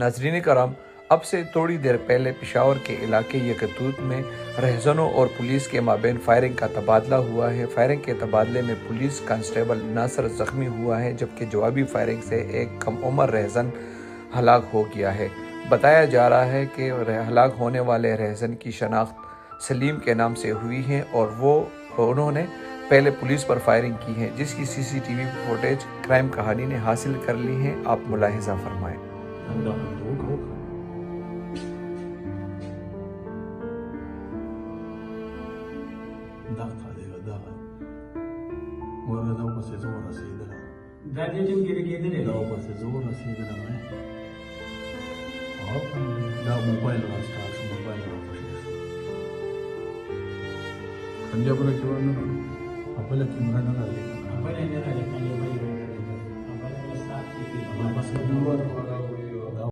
नाज़रीन कराम, अब से थोड़ी देर पहले पेशावर के इलाके यकतूत में रहज़नों और पुलिस के माबैन फायरिंग का तबादला हुआ है। फायरिंग के तबादले में पुलिस कांस्टेबल नासर ज़ख्मी हुआ है, जबकि जवाबी फायरिंग से एक कम उम्र रहज़न हलाक हो गया है। बताया जा रहा है कि हलाक होने वाले रहज़न की शनाख्त सलीम के नाम से हुई है और उन्होंने पहले पुलिस पर फायरिंग की है, जिसकी CCTV फुटेज क्राइम कहानी ने हासिल कर ली है। आप मुलाहिजा फरमाएं। Apa